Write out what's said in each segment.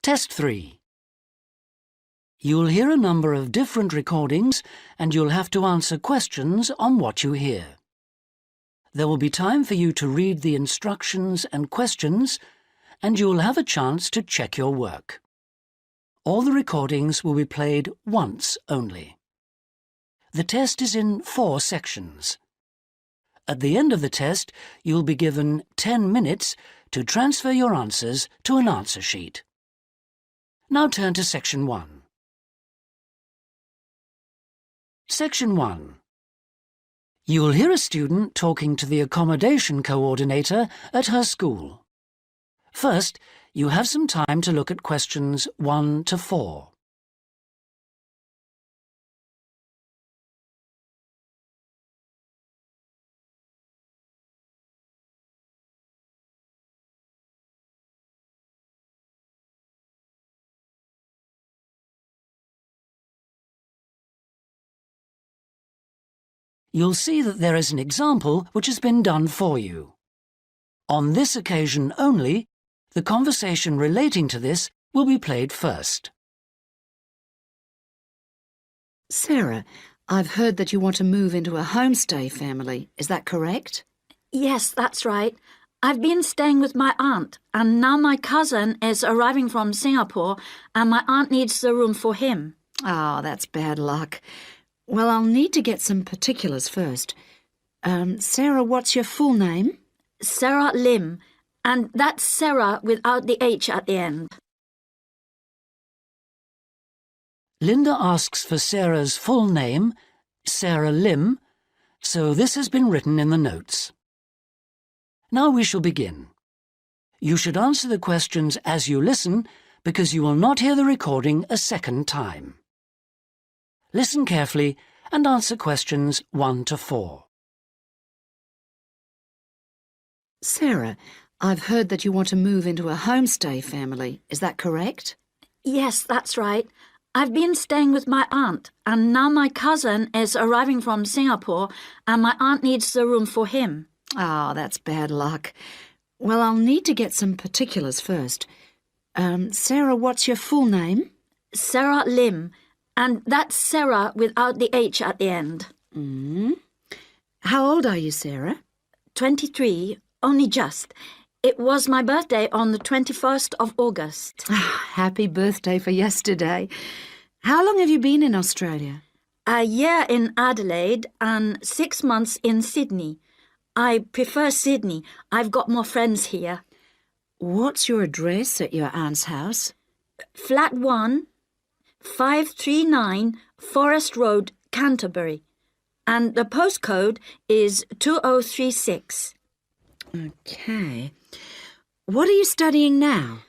Test 3. You'll hear a number of different recordings and you'll have to answer questions on what you hear. There will be time for you to read the instructions and questions, and you'll have a chance to check your work. All the recordings will be played once only. The test is in 4 sections. At the end of the test, you'll be given 10 minutes to transfer your answers to an answer sheet. Now turn to Section 1. Section 1. You will hear a student talking to the accommodation coordinator at her school. First, you have some time to look at questions 1 to 4. You'll see that there is an example which has been done for you. On this occasion only, the conversation relating to this will be played first. Sarah, I've heard that you want to move into a homestay family. Is that correct? Yes, that's right. I've been staying with my aunt, and now my cousin is arriving from Singapore, and my aunt needs the room for him. Oh, that's bad luck. Well, I'll need to get some particulars first. Sarah, what's your full name? Sarah Lim, and that's Sarah without the H at the end. Linda asks for Sarah's full name, Sarah Lim, so this has been written in the notes. Now we shall begin. You should answer the questions as you listen, because you will not hear the recording a second time. Listen carefully and answer questions 1 to 4. Sarah, I've heard that you want to move into a homestay family. Is that correct? Yes, that's right. I've been staying with my aunt, and now my cousin is arriving from Singapore, and my aunt needs the room for him. Oh, that's bad luck. Well, I'll need to get some particulars first. Sarah, what's your full name? Sarah Lim, and that's Sarah without the H at the end. How old are you, Sarah? 23, only just. It was my birthday on the 21st of August. Happy birthday for yesterday. How long have you been in Australia? A year in Adelaide and 6 months in Sydney. I prefer Sydney. I've got more friends here. What's your address at your aunt's house? Flat 1, 539 Forest Road, Canterbury. And the postcode is 2036. Okay. What are you studying now?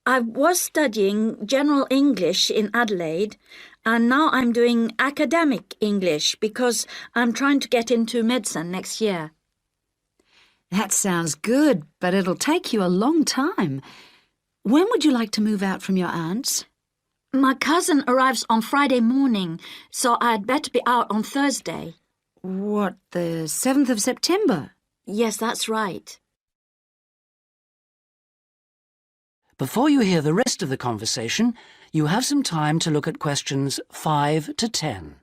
I was studying General English in Adelaide, and now I'm doing Academic English because I'm trying to get into medicine next year. That sounds good, but it'll take you a long time. When would you like to move out from your aunt's? My cousin arrives on Friday morning, so I'd better be out on Thursday. What, the 7th of September? Yes, that's right. Before you hear the rest of the conversation, you have some time to look at questions 5 to 10.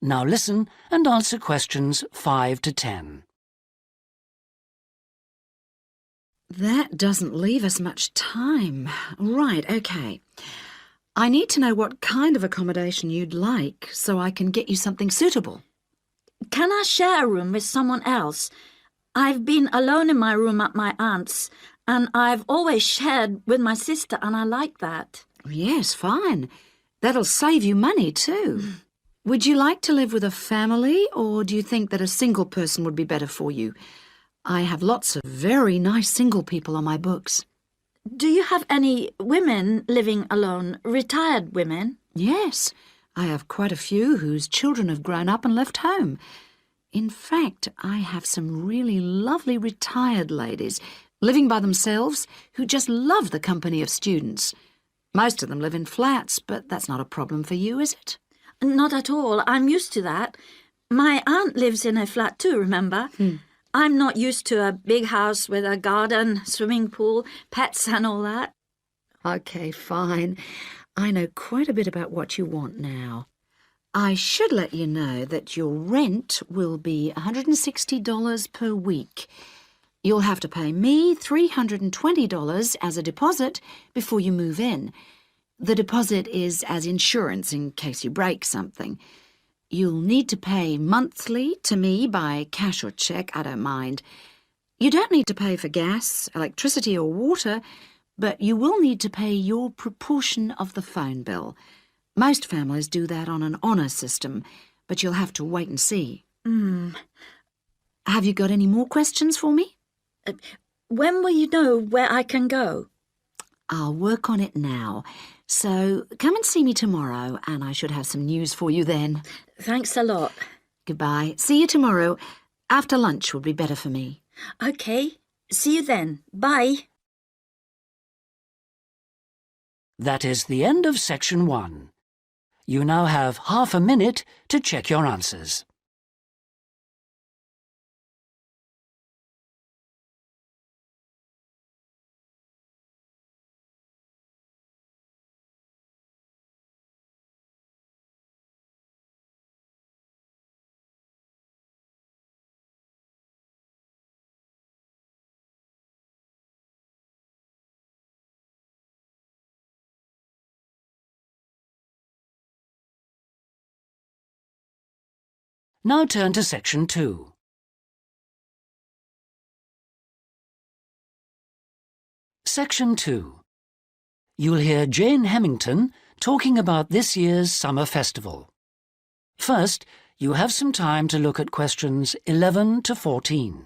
Now listen and answer questions 5 to 10. That doesn't leave us much time. Right, okay. I need to know what kind of accommodation you'd like so I can get you something suitable. Can I share a room with someone else? I've been alone in my room at my aunt's, and I've always shared with my sister, and I like that. Yes, fine. That'll save you money too. Would you like to live with a family, or do you think that a single person would be better for you? I have lots of very nice single people on my books. Do you have any women living alone, retired women? Yes, I have quite a few whose children have grown up and left home. In fact, I have some really lovely retired ladies living by themselves who just love the company of students. Most of them live in flats, but that's not a problem for you, is it? Not at all. I'm used to that. My aunt lives in a flat too, remember? I'm not used to a big house with a garden, swimming pool, pets and all that. Okay, fine. I know quite a bit about what you want now. I should let you know that your rent will be $160 per week. You'll have to pay me $320 as a deposit before you move in. The deposit is as insurance in case you break something. You'll need to pay monthly to me by cash or cheque, I don't mind. You don't need to pay for gas, electricity or water, but you will need to pay your proportion of the phone bill. Most families do that on an honour system, but you'll have to wait and see. Have you got any more questions for me? When will you know where I can go? I'll work on it now. So come and see me tomorrow, and I should have some news for you then. Thanks a lot. Goodbye. See you tomorrow. After lunch would be better for me. Okay. See you then. Bye. That is the end of section 1. You now have half a minute to check your answers. Now turn to section 2. Section 2. You'll hear Jane Hemington talking about this year's summer festival. First, you have some time to look at questions 11 to 14.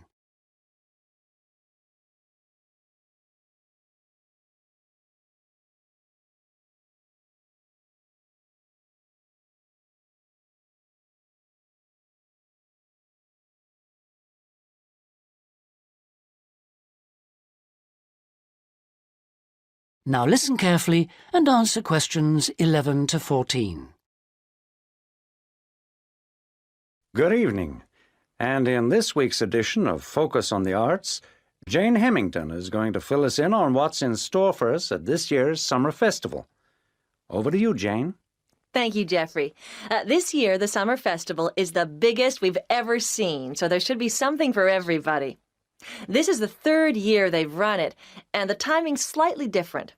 Now listen carefully and answer questions 11 to 14. Good evening. And in this week's edition of Focus on the Arts, Jane Hemington is going to fill us in on what's in store for us at this year's Summer Festival. Over to you, Jane. Thank you, Jeffrey. This year, the Summer Festival is the biggest we've ever seen, so there should be something for everybody. This is the 3rd year they've run it, and the timing's slightly different.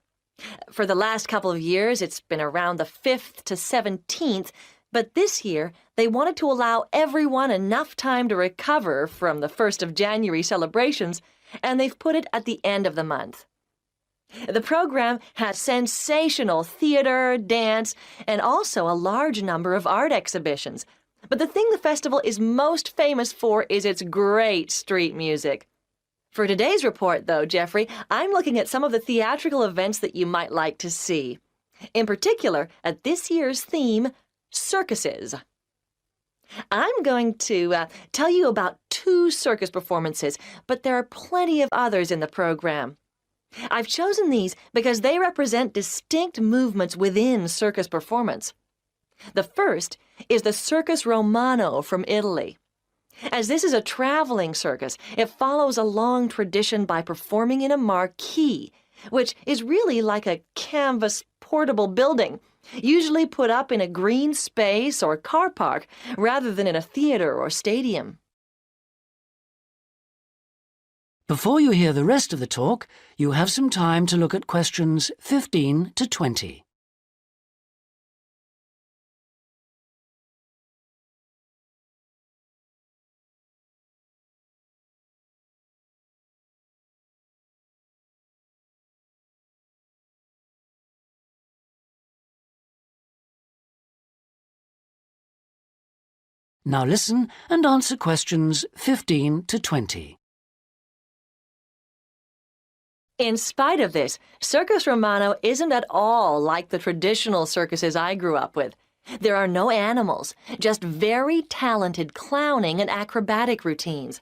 For the last couple of years, it's been around the 5th to 17th, but this year, they wanted to allow everyone enough time to recover from the 1st of January celebrations, and they've put it at the end of the month. The program has sensational theater, dance, and also a large number of art exhibitions. But the thing the festival is most famous for is its great street music. For today's report, though, Jeffrey, I'm looking at some of the theatrical events that you might like to see. In particular, at this year's theme, circuses. I'm going to tell you about 2 circus performances, but there are plenty of others in the program. I've chosen these because they represent distinct movements within circus performance. The first is the Circus Romano from Italy. As this is a traveling circus, it follows a long tradition by performing in a marquee, which is really like a canvas portable building, usually put up in a green space or car park rather than in a theater or stadium. Before you hear the rest of the talk, you have some time to look at questions 15 to 20. Now listen and answer questions 15 to 20. In spite of this, Circus Romano isn't at all like the traditional circuses I grew up with. There are no animals, just very talented clowning and acrobatic routines.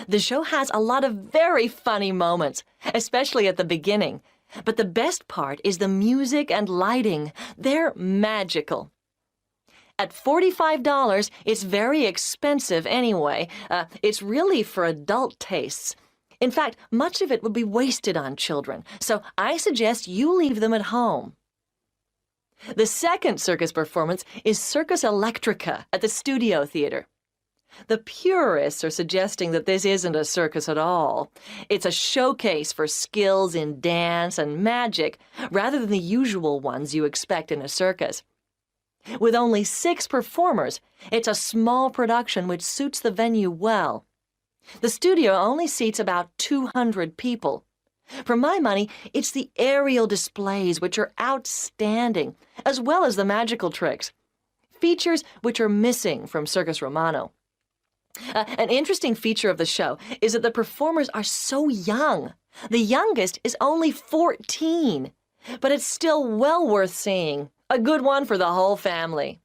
The show has a lot of very funny moments, especially at the beginning. But the best part is the music and lighting. They're magical. At $45, it's very expensive anyway. It's really for adult tastes. In fact, much of it would be wasted on children, so I suggest you leave them at home. The second circus performance is Circus Electrica at the Studio Theater. The purists are suggesting that this isn't a circus at all. It's a showcase for skills in dance and magic, rather than the usual ones you expect in a circus. With only 6 performers, it's a small production which suits the venue well. The studio only seats about 200 people. For my money, it's the aerial displays which are outstanding, as well as the magical tricks, features which are missing from Circus Romano. An interesting feature of the show is that the performers are so young. The youngest is only 14, but it's still well worth seeing. A good one for the whole family.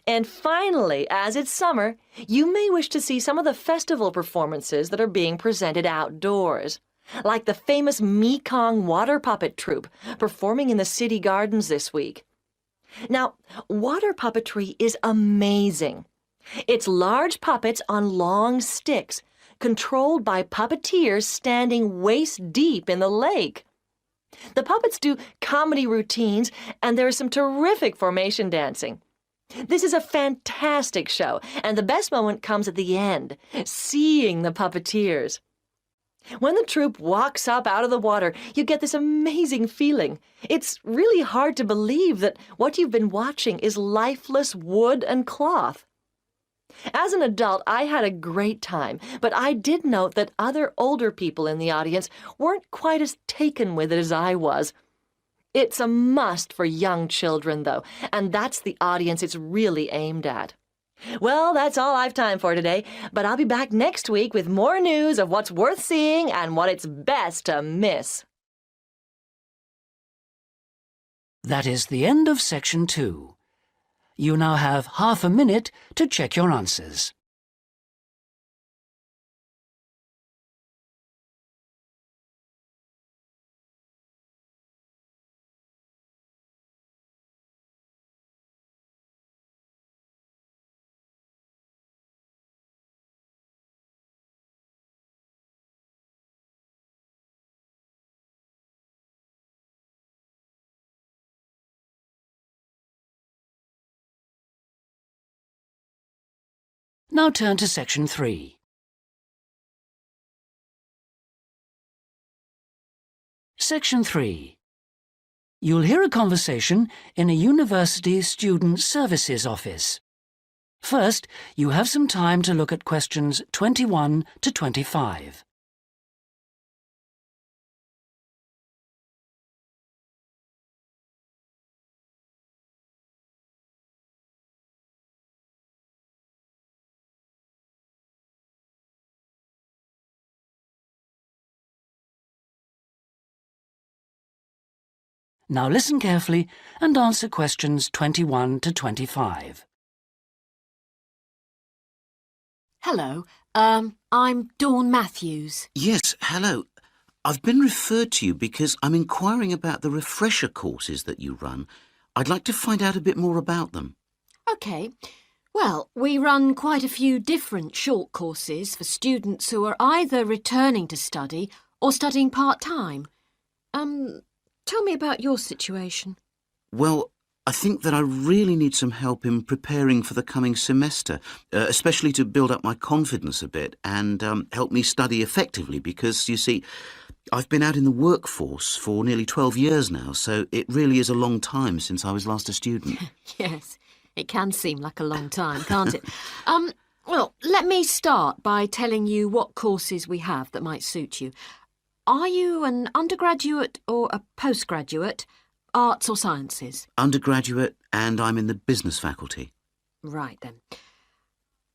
And finally, as it's summer, you may wish to see some of the festival performances that are being presented outdoors, like the famous Mekong water puppet troupe performing in the city gardens this week. Now, water puppetry is amazing. It's large puppets on long sticks, controlled by puppeteers standing waist-deep in the lake. The puppets do comedy routines, and there is some terrific formation dancing. This is a fantastic show, and the best moment comes at the end, seeing the puppeteers. When the troupe walks up out of the water, you get this amazing feeling. It's really hard to believe that what you've been watching is lifeless wood and cloth. As an adult, I had a great time, but I did note that other older people in the audience weren't quite as taken with it as I was. It's a must for young children, though, and that's the audience it's really aimed at. Well, that's all I've time for today, but I'll be back next week with more news of what's worth seeing and what it's best to miss. That is the end of Section 2. You now have half a minute to check your answers. Now turn to Section 3. Section 3. You'll hear a conversation in a university student services office. First, you have some time to look at questions 21 to 25. Now listen carefully and answer questions 21 to 25. Hello, I'm Dawn Matthews. Yes, hello. I've been referred to you because I'm inquiring about the refresher courses that you run. I'd like to find out a bit more about them. OK. Well, we run quite a few different short courses for students who are either returning to study or studying part-time. Tell me about your situation. Well, I think that I really need some help in preparing for the coming semester, especially to build up my confidence a bit and help me study effectively because, you see, I've been out in the workforce for nearly 12 years now, so it really is a long time since I was last a student. Yes, it can seem like a long time, can't it? Well, let me start by telling you what courses we have that might suit you. Are you an undergraduate or a postgraduate, arts or sciences? Undergraduate, and I'm in the business faculty. Right then.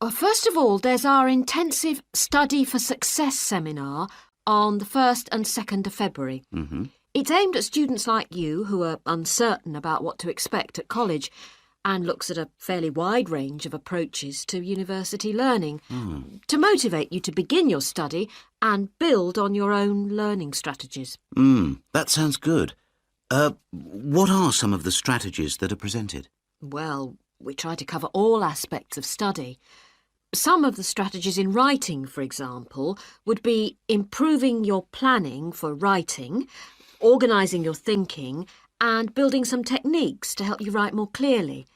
Well, first of all, there's our intensive Study for Success seminar on the 1st and 2nd of February. Mm-hmm. It's aimed at students like you who are uncertain about what to expect at college and looks at a fairly wide range of approaches to university learning to motivate you to begin your study and build on your own learning strategies. That sounds good. What are some of the strategies that are presented? Well, we try to cover all aspects of study. Some of the strategies in writing, for example, would be improving your planning for writing, organising your thinking, and building some techniques to help you write more clearly.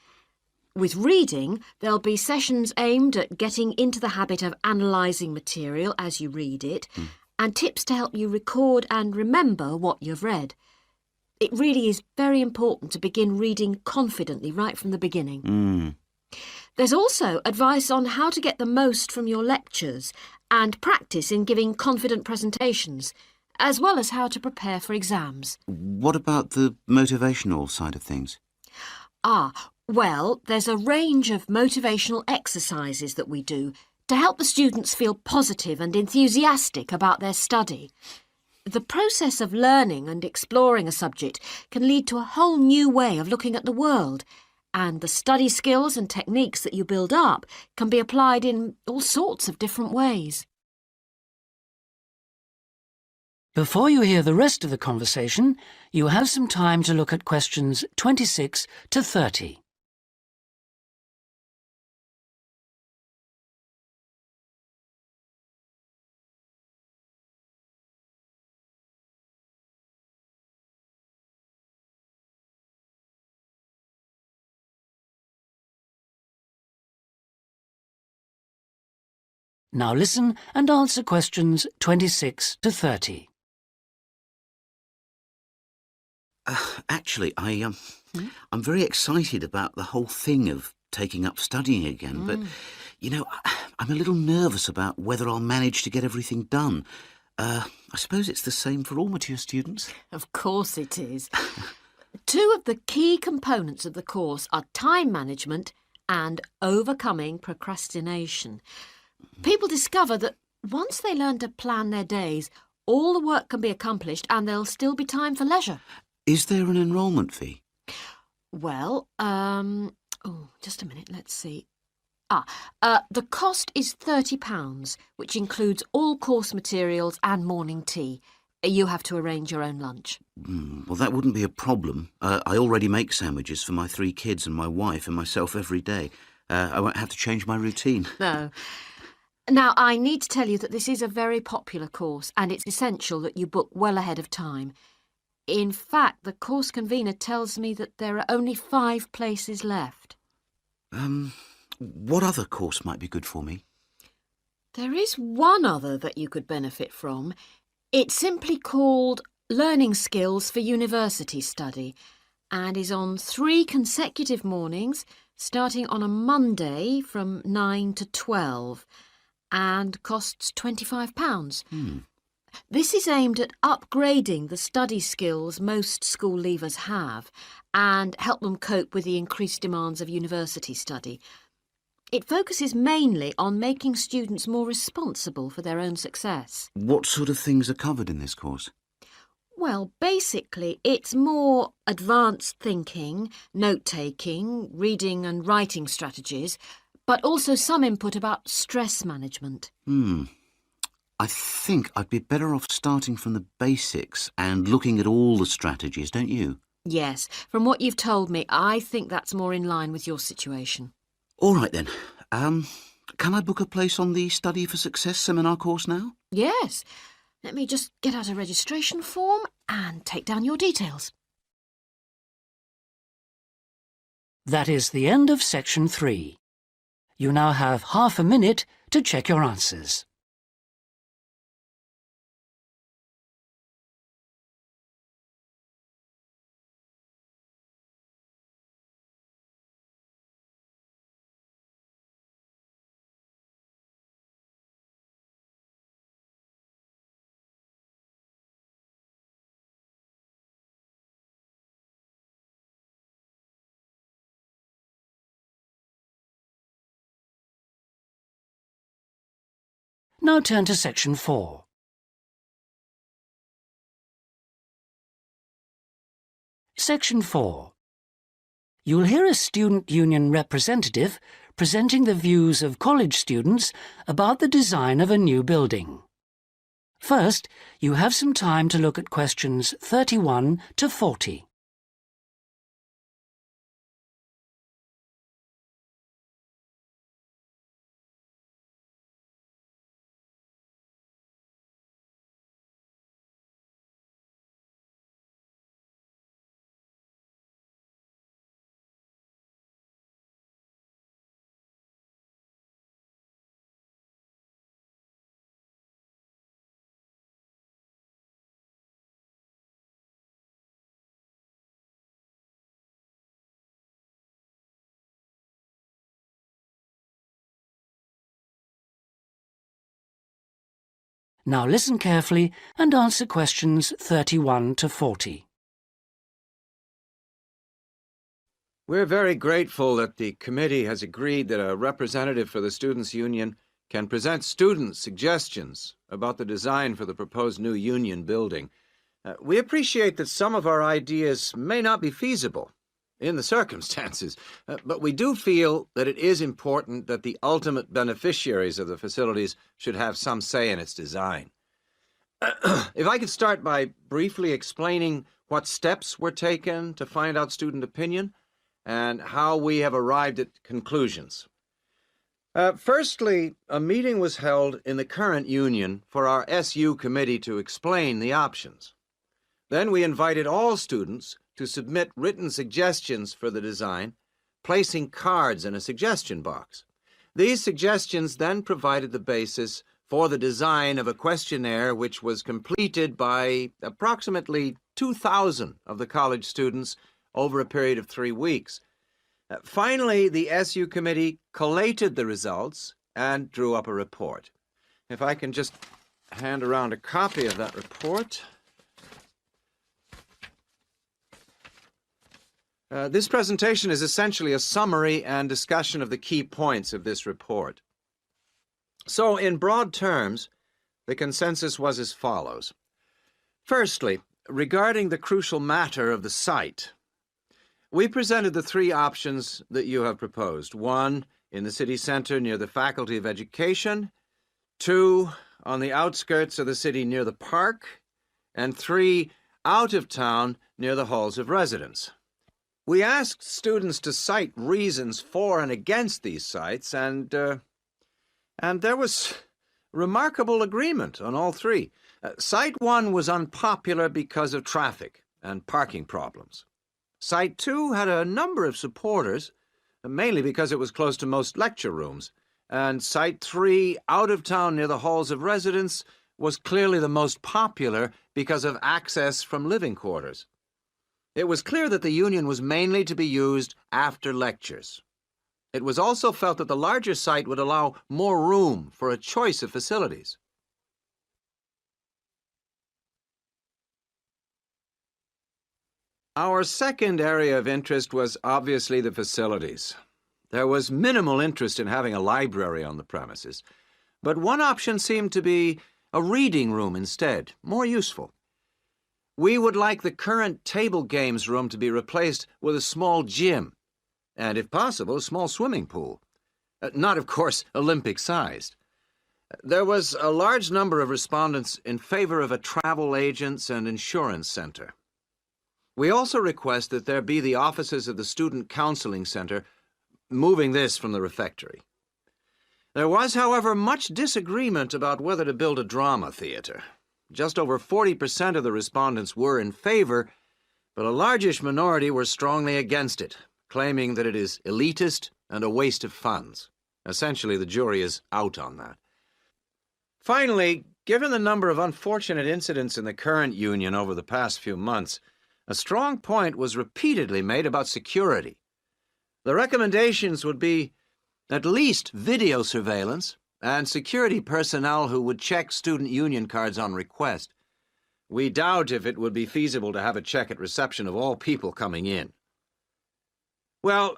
With reading, there'll be sessions aimed at getting into the habit of analysing material as you read it, and tips to help you record and remember what you've read. It really is very important to begin reading confidently right from the beginning. There's also advice on how to get the most from your lectures and practice in giving confident presentations, as well as how to prepare for exams. What about the motivational side of things? Well, there's a range of motivational exercises that we do to help the students feel positive and enthusiastic about their study. The process of learning and exploring a subject can lead to a whole new way of looking at the world, and the study skills and techniques that you build up can be applied in all sorts of different ways. Before you hear the rest of the conversation, you have some time to look at questions 26 to 30. Now listen and answer questions 26 to 30. Actually, I'm very excited about the whole thing of taking up studying again, but, I'm a little nervous about whether I'll manage to get everything done. I suppose it's the same for all mature students. Of course it is. Two of the key components of the course are time management and overcoming procrastination. People discover that once they learn to plan their days, all the work can be accomplished and there'll still be time for leisure. Is there an enrolment fee? Well, just a minute, let's see. The cost is £30, which includes all course materials and morning tea. You have to arrange your own lunch. Well, that wouldn't be a problem. I already make sandwiches for my 3 kids and my wife and myself every day. I won't have to change my routine. No. Now, I need to tell you that this is a very popular course and it's essential that you book well ahead of time. In fact, the course convener tells me that there are only 5 places left. What other course might be good for me? There is one other that you could benefit from. It's simply called Learning Skills for University Study and is on 3 consecutive mornings, starting on a Monday from 9 to 12 and costs £25. This is aimed at upgrading the study skills most school leavers have and help them cope with the increased demands of university study. It focuses mainly on making students more responsible for their own success. What sort of things are covered in this course? Well, basically, it's more advanced thinking, note-taking, reading and writing strategies, but also some input about stress management. I think I'd be better off starting from the basics and looking at all the strategies, don't you? Yes, from what you've told me, I think that's more in line with your situation. All right then. Can I book a place on the Study for Success seminar course now? Yes. Let me just get out a registration form and take down your details. That is the end of section 3. You now have half a minute to check your answers. Now turn to section 4. Section 4. You'll hear a student union representative presenting the views of college students about the design of a new building. First, you have some time to look at questions 31 to 40. Now listen carefully and answer questions 31 to 40. We're very grateful that the committee has agreed that a representative for the Students' Union can present student suggestions about the design for the proposed new union building. We appreciate that some of our ideas may not be feasible in the circumstances, but we do feel that it is important that the ultimate beneficiaries of the facilities should have some say in its design. If I could start by briefly explaining what steps were taken to find out student opinion and how we have arrived at conclusions. Firstly, a meeting was held in the current union for our SU committee to explain the options. Then we invited all students to submit written suggestions for the design, placing cards in a suggestion box. These suggestions then provided the basis for the design of a questionnaire which was completed by approximately 2,000 of the college students over a period of 3 weeks. Finally, the SU committee collated the results and drew up a report. If I can just hand around a copy of that report. This presentation is essentially a summary and discussion of the key points of this report. So, in broad terms, the consensus was as follows. Firstly, regarding the crucial matter of the site, we presented the 3 options that you have proposed. 1, in the city center near the Faculty of Education. 2, on the outskirts of the city near the park. And 3, out of town near the halls of residence. We asked students to cite reasons for and against these sites, and there was remarkable agreement on all 3. Site 1 was unpopular because of traffic and parking problems. Site 2 had a number of supporters, mainly because it was close to most lecture rooms. And Site 3, out of town near the halls of residence, was clearly the most popular because of access from living quarters. It was clear that the union was mainly to be used after lectures. It was also felt that the larger site would allow more room for a choice of facilities. Our second area of interest was obviously the facilities. There was minimal interest in having a library on the premises, but one option seemed to be a reading room instead, more useful. We would like the current table games room to be replaced with a small gym, and if possible, a small swimming pool. Not, of course, Olympic-sized. There was a large number of respondents in favor of a travel agents and insurance center. We also request that there be the offices of the Student Counseling Center, moving this from the refectory. There was, however, much disagreement about whether to build a drama theater. Just over 40% of the respondents were in favor, but a largish minority were strongly against it, claiming that it is elitist and a waste of funds. Essentially, the jury is out on that. Finally, given the number of unfortunate incidents in the current union over the past few months, a strong point was repeatedly made about security. The recommendations would be at least video surveillance and security personnel who would check student union cards on request. We doubt if it would be feasible to have a check at reception of all people coming in. Well,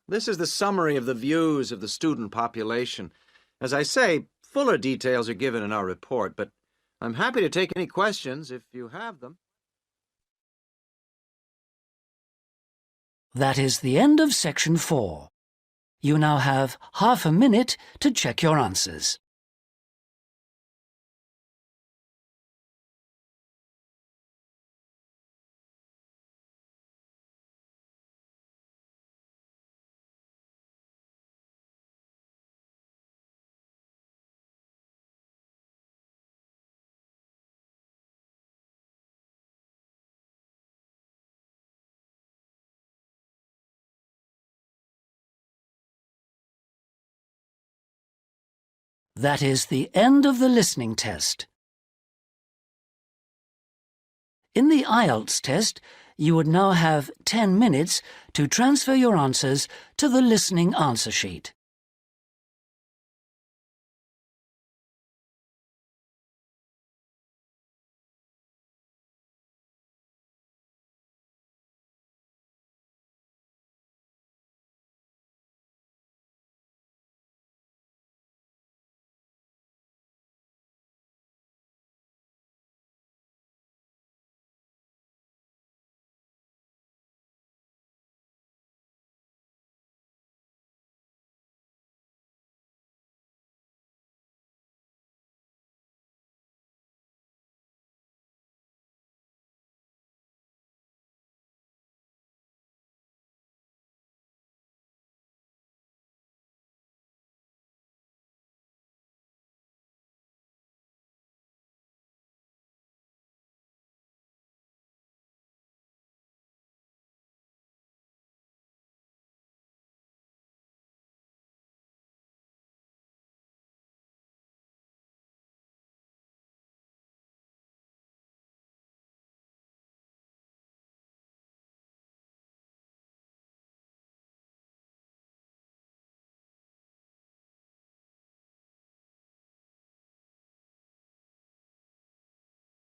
this is the summary of the views of the student population. As I say, fuller details are given in our report, but I'm happy to take any questions if you have them. That is the end of section 4. You now have half a minute to check your answers. That is the end of the listening test. In the IELTS test, you would now have 10 minutes to transfer your answers to the listening answer sheet.